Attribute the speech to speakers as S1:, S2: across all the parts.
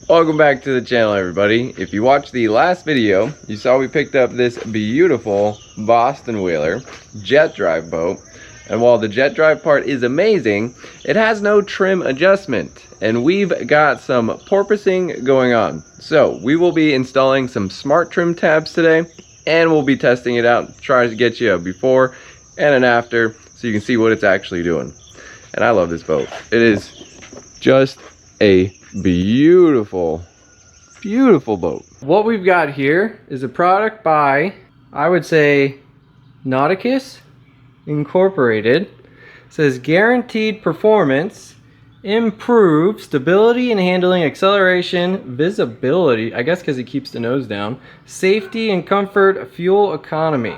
S1: Welcome back to the channel, everybody. If you watched the last video, you saw we picked up this beautiful Boston Whaler jet drive boat. And while the jet drive part is amazing, it has no trim adjustment. And we've got some porpoising going on. So we will be installing some smart trim tabs today, and we'll be testing it out, trying to get you a before and an after so you can see what it's actually doing. And I love this boat. It is just a beautiful boat. What we've got here is a product by, I would say, Nauticus Incorporated. It says guaranteed performance, improved stability and handling, acceleration, visibility, I guess because it keeps the nose down, safety and comfort, fuel economy.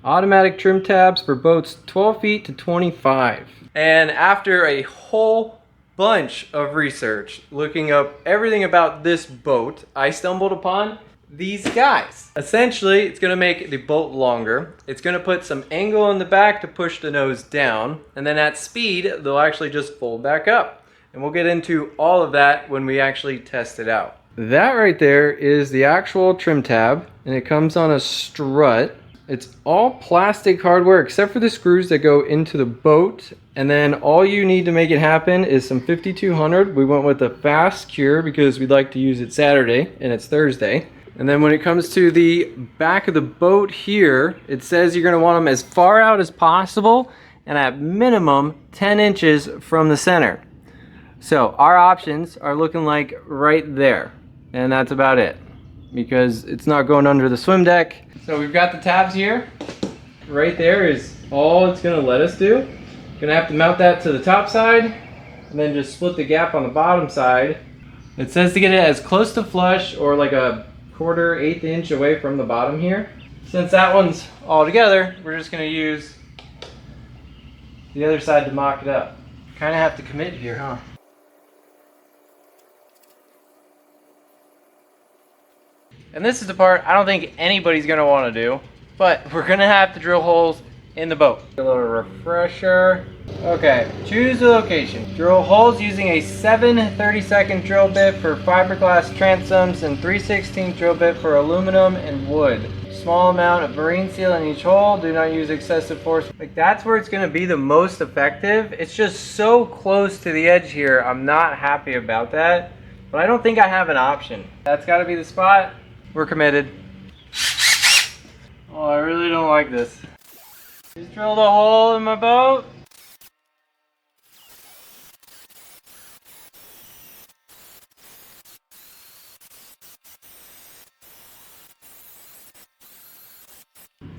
S1: Automatic trim tabs for boats 12 feet to 25. And after a whole bunch of research looking up everything about this boat, I stumbled upon these guys. Essentially, it's going to make the boat longer. It's going to put some angle in the back to push the nose down, and then at speed they'll actually just fold back up. And we'll get into all of that when we actually test it out. That right there is the actual trim tab, and it comes on a strut. It's all plastic hardware except for the screws that go into the boat, and then all you need to make it happen is some 5200. We went with a fast cure because we'd like to use it Saturday and it's Thursday. And then when it comes to the back of the boat here, it says you're going to want them as far out as possible and at minimum 10 inches from the center. So our options are looking like right there, and that's about it because it's not going under the swim deck. So we've got the tabs here. Right there is all it's going to let us do. Gonna have to mount that to the top side and then just split the gap on the bottom side. It says to get it as close to flush or like a 1/4 inch away from the bottom here. Since that one's all together, we're just gonna use the other side to mock it up. Kind of have to commit here, huh? And this is the part I don't think anybody's gonna want to do, but we're gonna have to drill holes in the boat. A little refresher. Okay, choose the location. Drill holes using a 7/32 drill bit for fiberglass transoms and 3/16 drill bit for aluminum and wood. Small amount of marine seal in each hole. Do not use excessive force. Like, that's where it's going to be the most effective. It's just so close to the edge here. I'm not happy about that, but I don't think I have an option. That's got to be the spot. We're committed. Oh, I really don't like this. Just drilled a hole in my boat.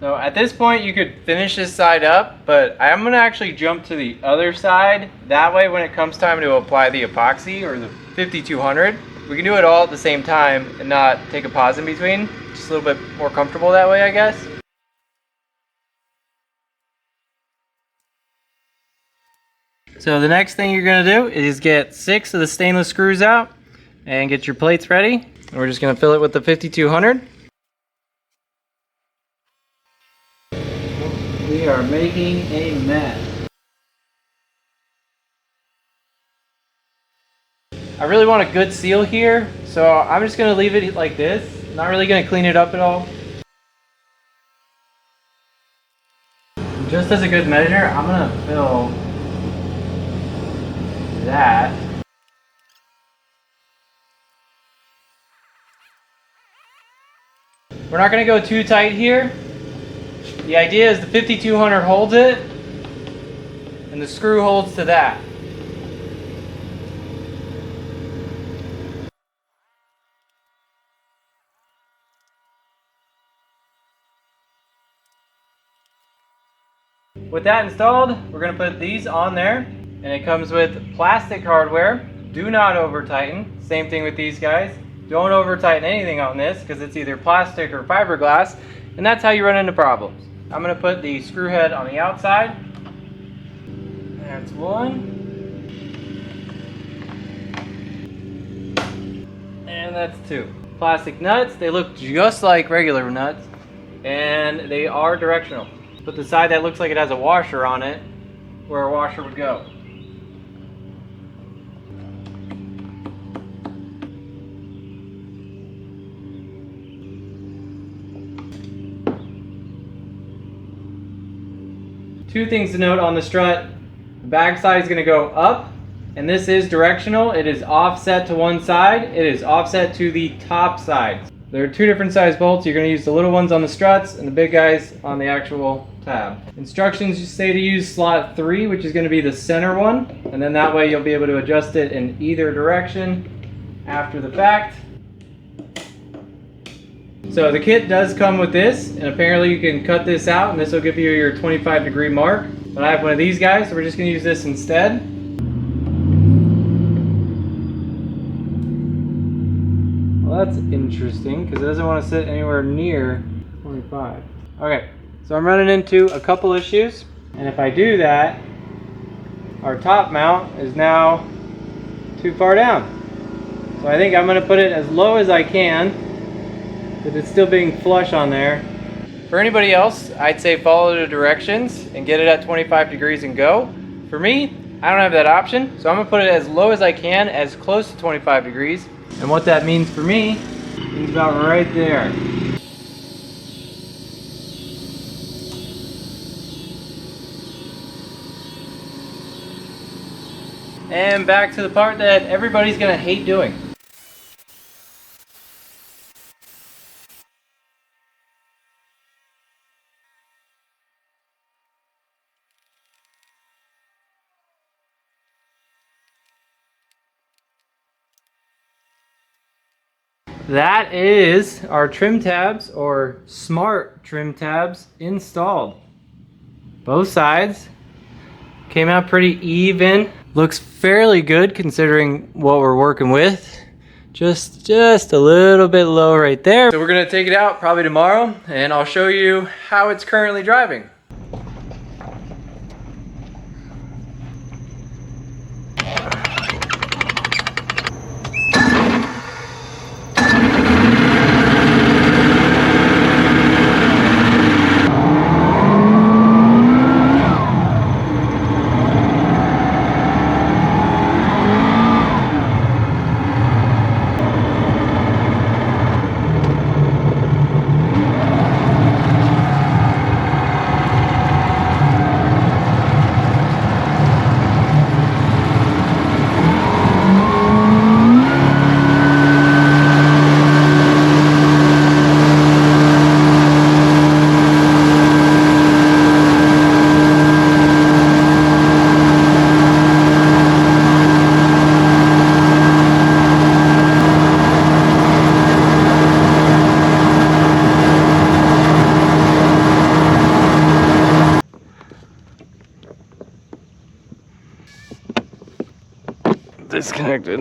S1: So at this point you could finish this side up, but I'm going to actually jump to the other side. That way when it comes time to apply the epoxy or the 5200, we can do it all at the same time and not take a pause in between. Just a little bit more comfortable that way, I guess. So the next thing you're going to do is get 6 of the stainless screws out and get your plates ready. And we're just going to fill it with the 5200. We are making a mess. I really want a good seal here, so I'm just going to leave it like this. Not really going to clean it up at all. Just as a good measure, I'm going to fill that. We're not going to go too tight here. The idea is the 5200 holds it and the screw holds to that. With that installed, we're going to put these on there, and it comes with plastic hardware. Do not over tighten. Same thing with these guys. Don't over tighten anything on this because it's either plastic or fiberglass, and that's how you run into problems. I'm going to put the screw head on the outside. That's one. And that's two. Plastic nuts, they look just like regular nuts, and they are directional. Put the side that looks like it has a washer on it where a washer would go.
S2: Two things to note on the strut. The back side is going to go up, and this is directional. It is offset to one side. It is offset to the top side. There are two different size bolts. You're going to use the little ones on the struts and the big guys on the actual tab. Instructions just say to use slot 3, which is going to be the center one, and then that way you'll be able to adjust it in either direction after the fact. So the kit does come with this, and apparently you can cut this out and this will give you your 25-degree mark. But I have one of these guys, so we're just going to use this instead. Well, that's interesting because it doesn't want to sit anywhere near 25. Okay, so I'm running into a couple issues, and if I do that, our top mount is now too far down. So I think I'm going to put it as low as I can, but it's still being flush on there. For anybody else, I'd say follow the directions and get it at 25 degrees and go. For me, I don't have that option, so I'm going to put it as low as I can, as close to 25 degrees. And what that means for me is about right there. And back to the part that everybody's going to hate doing. That is our trim tabs, or smart trim tabs, installed. Both sides came out pretty even. Looks fairly good considering what we're working with. Just a little bit low right there. So we're gonna take it out probably tomorrow, and I'll show you how it's currently driving. Disconnected.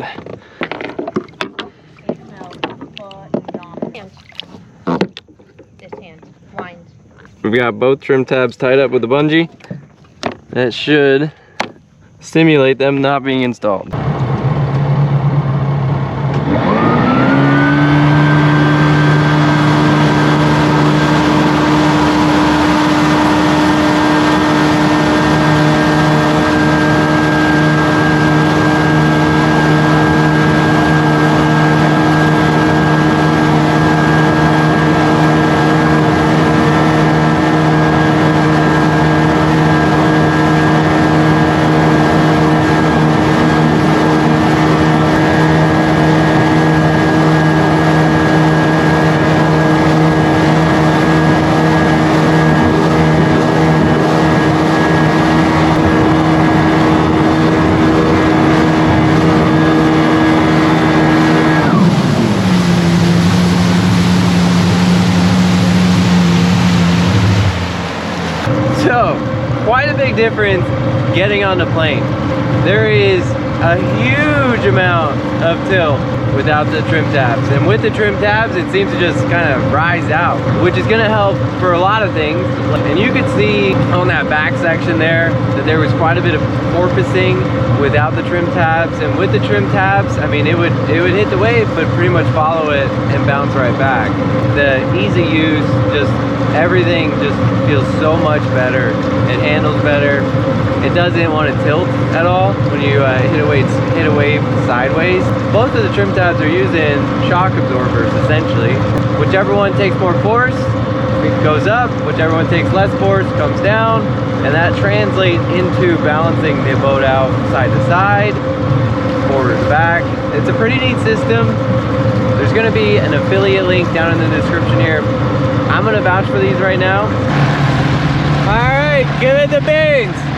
S3: This hand winds.
S1: We've got both trim tabs tied up with a bungee. That should stimulate them not being installed. So, quite a big difference getting on the plane. There is a huge amount of tilt without the trim tabs, and with the trim tabs it seems to just kind of rise out, which is going to help for a lot of things. And you could see on that back section there that there was quite a bit of porpoising without the trim tabs, and with the trim tabs, I mean, it would hit the wave but pretty much follow it and bounce right back. The easy use, just everything just feels so much better. It handles better. It doesn't want to tilt at all when you hit a wave sideways. Both of the trim tabs are using shock absorbers essentially. Whichever one takes more force goes up, whichever one takes less force comes down, and that translates into balancing the boat out side to side, forward to back. It's a pretty neat system. There's gonna be an affiliate link down in the description here. I'm gonna vouch for these right now. All right, give it the beans.